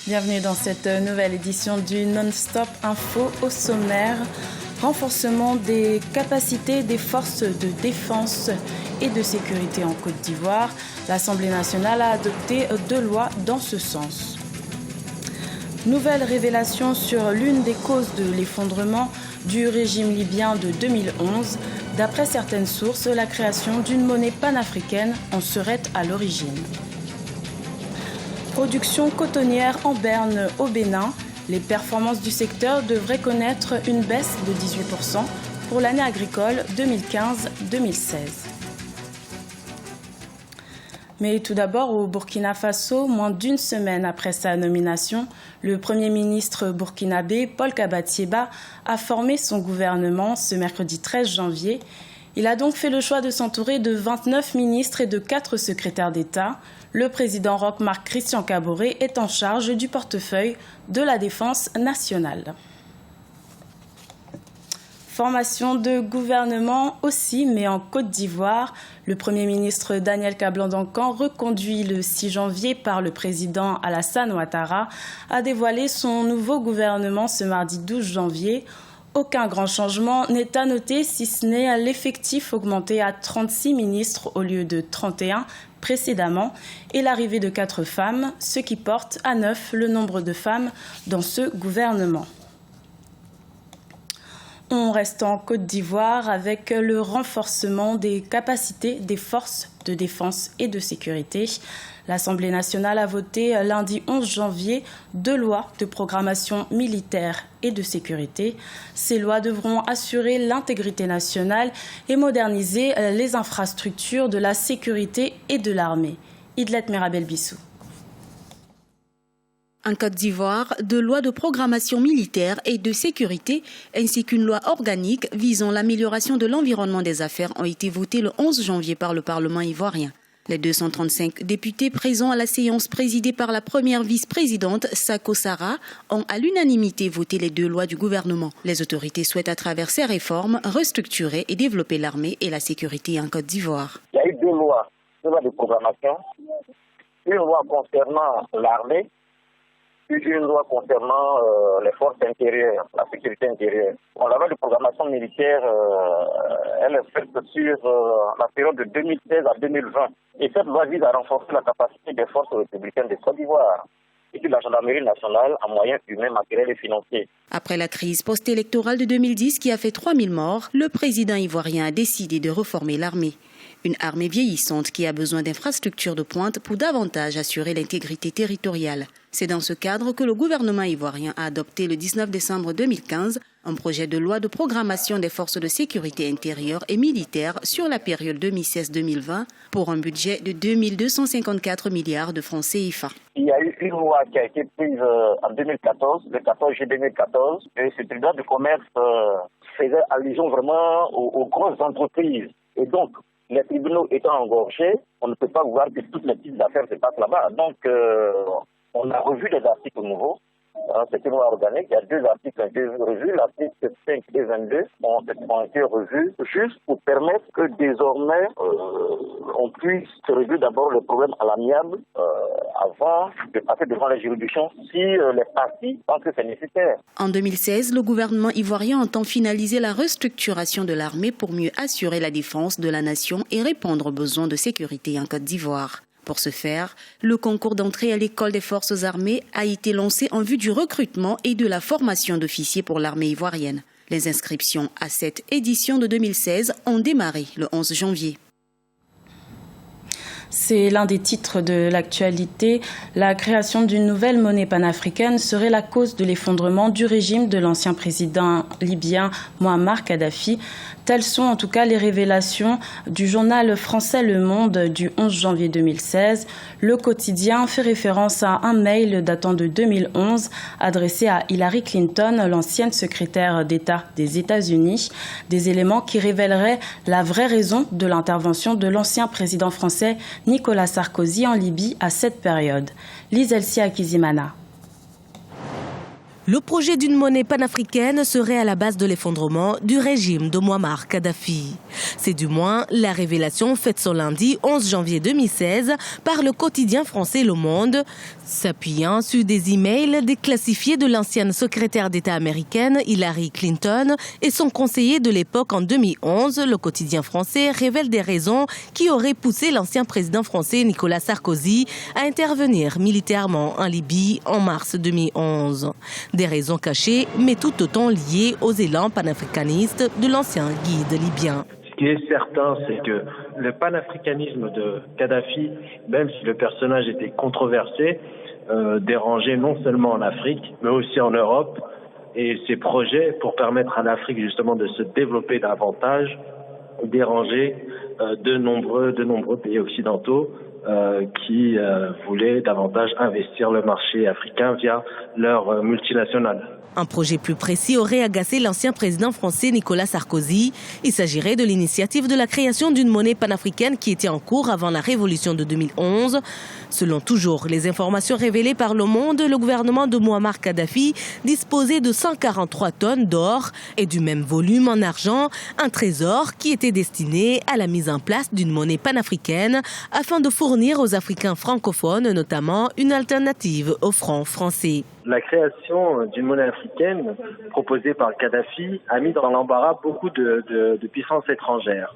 Bienvenue dans cette nouvelle édition du Non-Stop Info. Au sommaire, renforcement des capacités des forces de défense et de sécurité en Côte d'Ivoire. L'Assemblée nationale a adopté 2 lois dans ce sens. Nouvelle révélation sur l'une des causes de l'effondrement du régime libyen de 2011. D'après certaines sources, la création d'une monnaie panafricaine en serait à l'origine. Production cotonnière en berne au Bénin. Les performances du secteur devraient connaître une baisse de 18% pour l'année agricole 2015-2016. Mais tout d'abord, au Burkina Faso, moins d'une semaine après sa nomination, le Premier ministre burkinabé, Paul Kabatieba, a formé son gouvernement ce mercredi 13 janvier. Il a donc fait le choix de s'entourer de 29 ministres et de 4 secrétaires d'État. Le président Roch Marc Christian Kaboré est en charge du portefeuille de la défense nationale. Formation de gouvernement aussi, mais en Côte d'Ivoire. Le Premier ministre Daniel Kablan-Dankan, reconduit le 6 janvier par le président Alassane Ouattara, a dévoilé son nouveau gouvernement ce mardi 12 janvier. Aucun grand changement n'est à noter, si ce n'est l'effectif augmenté à 36 ministres au lieu de 31 précédemment et l'arrivée de 4 femmes, ce qui porte à 9 le nombre de femmes dans ce gouvernement. On reste en Côte d'Ivoire avec le renforcement des capacités des forces de défense et de sécurité. L'Assemblée nationale a voté lundi 11 janvier 2 lois de programmation militaire et de sécurité. Ces lois devront assurer l'intégrité nationale et moderniser les infrastructures de la sécurité et de l'armée. Idlet Merabel-Bissou. En Côte d'Ivoire, 2 lois de programmation militaire et de sécurité ainsi qu'une loi organique visant l'amélioration de l'environnement des affaires ont été votées le 11 janvier par le Parlement ivoirien. Les 235 députés présents à la séance présidée par la première vice-présidente Sako Sara ont à l'unanimité voté les 2 lois du gouvernement. Les autorités souhaitent à travers ces réformes restructurer et développer l'armée et la sécurité en Côte d'Ivoire. Il y a eu 2 lois de programmation, une loi concernant l'armée, une loi concernant les forces intérieures, la sécurité intérieure. La loi de programmation militaire, elle est faite sur la période de 2016 à 2020. Et cette loi vise à renforcer la capacité des forces républicaines de Côte d'Ivoire et de la gendarmerie nationale en moyens humains, matériels et financiers. Après la crise post-électorale de 2010 qui a fait 3000 morts, le président ivoirien a décidé de reformer l'armée. Une armée vieillissante qui a besoin d'infrastructures de pointe pour davantage assurer l'intégrité territoriale. C'est dans ce cadre que le gouvernement ivoirien a adopté le 19 décembre 2015 un projet de loi de programmation des forces de sécurité intérieure et militaire sur la période 2016-2020 pour un budget de 2254 milliards de francs CFA. Il y a eu une loi qui a été prise en 2014, le 14 juillet 2014, et ce tribunal de commerce faisait allusion vraiment aux grosses entreprises. Et donc, les tribunaux étant engorgés, on ne peut pas voir que toutes les petites affaires se passent là-bas. Donc, on a revu des articles nouveaux. C'est une loi organique. Il y a 2 articles qui ont été revus. L'article 5 et 22 ont été revus juste pour permettre que désormais, on puisse résoudre d'abord le problème à l'amiable avant de passer devant les juridictions si les parties pensent que c'est nécessaire. En 2016, le gouvernement ivoirien entend finaliser la restructuration de l'armée pour mieux assurer la défense de la nation et répondre aux besoins de sécurité en Côte d'Ivoire. Pour ce faire, le concours d'entrée à l'école des forces armées a été lancé en vue du recrutement et de la formation d'officiers pour l'armée ivoirienne. Les inscriptions à cette édition de 2016 ont démarré le 11 janvier. C'est l'un des titres de l'actualité. La création d'une nouvelle monnaie panafricaine serait la cause de l'effondrement du régime de l'ancien président libyen Mouammar Kadhafi. Telles sont en tout cas les révélations du journal français Le Monde du 11 janvier 2016. Le quotidien fait référence à un mail datant de 2011 adressé à Hillary Clinton, l'ancienne secrétaire d'État des États-Unis. Des éléments qui révéleraient la vraie raison de l'intervention de l'ancien président français Nicolas Sarkozy en Libye à cette période. Lise Elsie Akizimana. Le projet d'une monnaie panafricaine serait à la base de l'effondrement du régime de Muammar Kadhafi. C'est du moins la révélation faite ce lundi 11 janvier 2016 par le quotidien français Le Monde, s'appuyant sur des emails déclassifiés de l'ancienne secrétaire d'État américaine Hillary Clinton et son conseiller de l'époque en 2011. Le quotidien français révèle des raisons qui auraient poussé l'ancien président français Nicolas Sarkozy à intervenir militairement en Libye en mars 2011. Des raisons cachées, mais tout autant liées aux élans panafricanistes de l'ancien guide libyen. Ce qui est certain, c'est que le panafricanisme de Kadhafi, même si le personnage était controversé, dérangeait non seulement en Afrique, mais aussi en Europe. Et ses projets pour permettre à l'Afrique justement de se développer davantage dérangeaient de nombreux pays occidentaux qui voulaient davantage investir le marché africain via leurs multinationales. Un projet plus précis aurait agacé l'ancien président français Nicolas Sarkozy. Il s'agirait de l'initiative de la création d'une monnaie panafricaine qui était en cours avant la révolution de 2011. Selon toujours les informations révélées par Le Monde, le gouvernement de Muammar Kadhafi disposait de 143 tonnes d'or et du même volume en argent, un trésor qui était destiné à la mise en place d'une monnaie panafricaine afin de fournir aux Africains francophones notamment une alternative au franc français. La création d'une monnaie africaine proposée par Kadhafi a mis dans l'embarras beaucoup de puissances étrangères.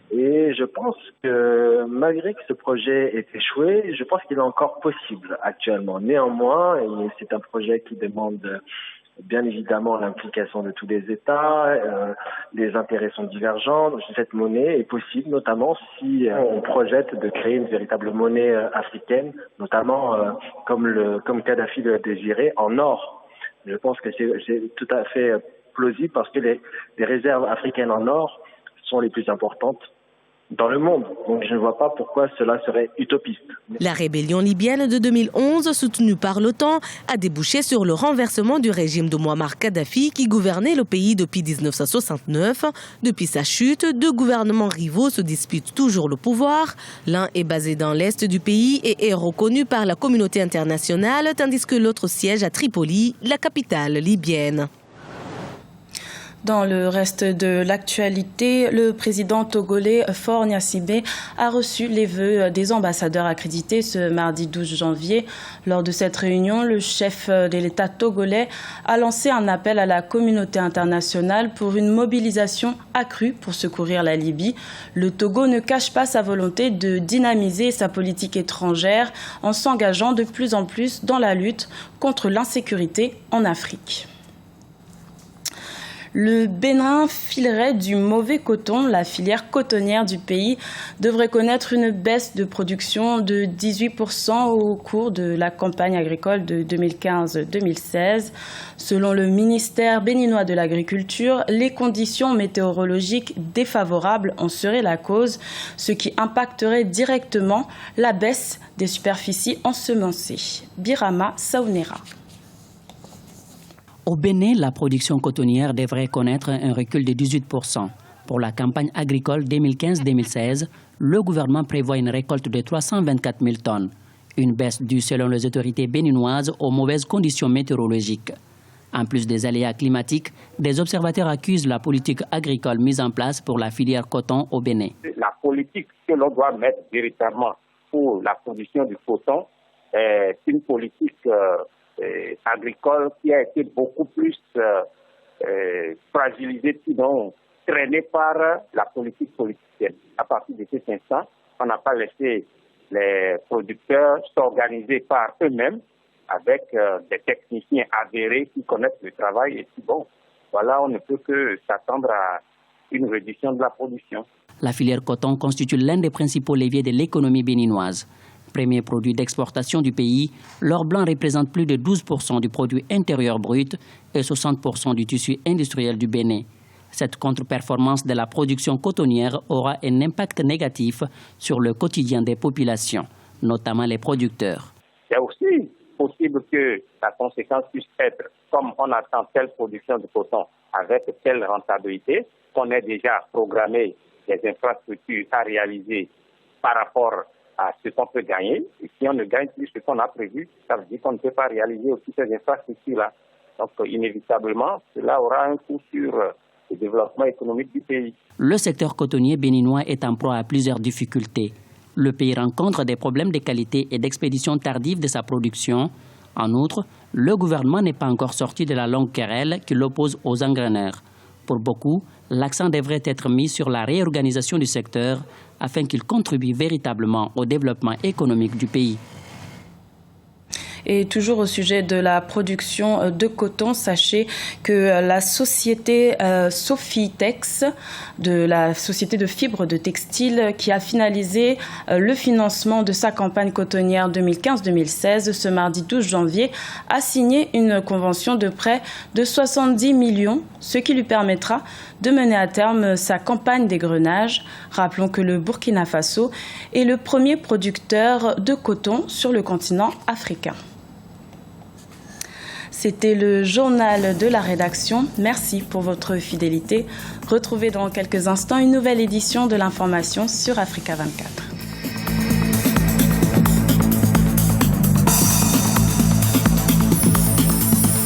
Et je pense que malgré que ce projet ait échoué, je pense qu'il est encore possible actuellement. Néanmoins, et c'est un projet qui demande bien évidemment l'implication de tous les États, les intérêts sont divergents. Cette monnaie est possible, notamment si on projette de créer une véritable monnaie africaine, notamment comme Kadhafi le désirait, en or. Je pense que c'est tout à fait plausible parce que les réserves africaines en or sont les plus importantes dans le monde. Donc je ne vois pas pourquoi cela serait utopiste. La rébellion libyenne de 2011, soutenue par l'OTAN, a débouché sur le renversement du régime de Muammar Kadhafi qui gouvernait le pays depuis 1969. Depuis sa chute, deux gouvernements rivaux se disputent toujours le pouvoir. L'un est basé dans l'est du pays et est reconnu par la communauté internationale, tandis que l'autre siège à Tripoli, la capitale libyenne. Dans le reste de l'actualité, le président togolais Faure Gnassingbé a reçu les vœux des ambassadeurs accrédités ce mardi 12 janvier. Lors de cette réunion, le chef de l'État togolais a lancé un appel à la communauté internationale pour une mobilisation accrue pour secourir la Libye. Le Togo ne cache pas sa volonté de dynamiser sa politique étrangère en s'engageant de plus en plus dans la lutte contre l'insécurité en Afrique. Le Bénin filerait du mauvais coton. La filière cotonnière du pays devrait connaître une baisse de production de 18% au cours de la campagne agricole de 2015-2016. Selon le ministère béninois de l'Agriculture, les conditions météorologiques défavorables en seraient la cause, ce qui impacterait directement la baisse des superficies ensemencées. Birama Saounera. Au Bénin, la production cotonnière devrait connaître un recul de 18%. Pour la campagne agricole 2015-2016, le gouvernement prévoit une récolte de 324 000 tonnes. Une baisse due, selon les autorités béninoises, aux mauvaises conditions météorologiques. En plus des aléas climatiques, des observateurs accusent la politique agricole mise en place pour la filière coton au Bénin. La politique que l'on doit mettre véritablement pour la production du coton, c'est une politique agricole qui a été beaucoup plus fragilisée, sinon traînée par la politique politicienne. À partir de cet instant, on n'a pas laissé les producteurs s'organiser par eux-mêmes avec des techniciens avérés qui connaissent le travail. Et puis bon, voilà, on ne peut que s'attendre à une réduction de la production. La filière coton constitue l'un des principaux leviers de l'économie béninoise. Premier produit d'exportation du pays, l'or blanc représente plus de 12% du produit intérieur brut et 60% du tissu industriel du Bénin. Cette contre-performance de la production cotonnière aura un impact négatif sur le quotidien des populations, notamment les producteurs. C'est aussi possible que la conséquence puisse être, comme on attend telle production de coton avec telle rentabilité, qu'on ait déjà programmé des infrastructures à réaliser par rapport à ce qu'on peut gagner. Et si on ne gagne plus ce qu'on a prévu, ça veut dire qu'on ne peut pas réaliser aussi ces infrastructures-là. Donc, inévitablement, cela aura un coût sur le développement économique du pays. Le secteur cotonnier béninois est en proie à plusieurs difficultés. Le pays rencontre des problèmes de qualité et d'expédition tardive de sa production. En outre, le gouvernement n'est pas encore sorti de la longue querelle qui l'oppose aux engreneurs. Pour beaucoup, l'accent devrait être mis sur la réorganisation du secteur afin qu'il contribue véritablement au développement économique du pays. Et toujours au sujet de la production de coton, sachez que la société Sofitex, de la société de fibres de textile, qui a finalisé le financement de sa campagne cotonnière 2015-2016, ce mardi 12 janvier, a signé une convention de prêt de 70 millions, ce qui lui permettra de mener à terme sa campagne d'égrenage. Rappelons que le Burkina Faso est le premier producteur de coton sur le continent africain. C'était le journal de la rédaction. Merci pour votre fidélité. Retrouvez dans quelques instants une nouvelle édition de l'information sur Africa 24.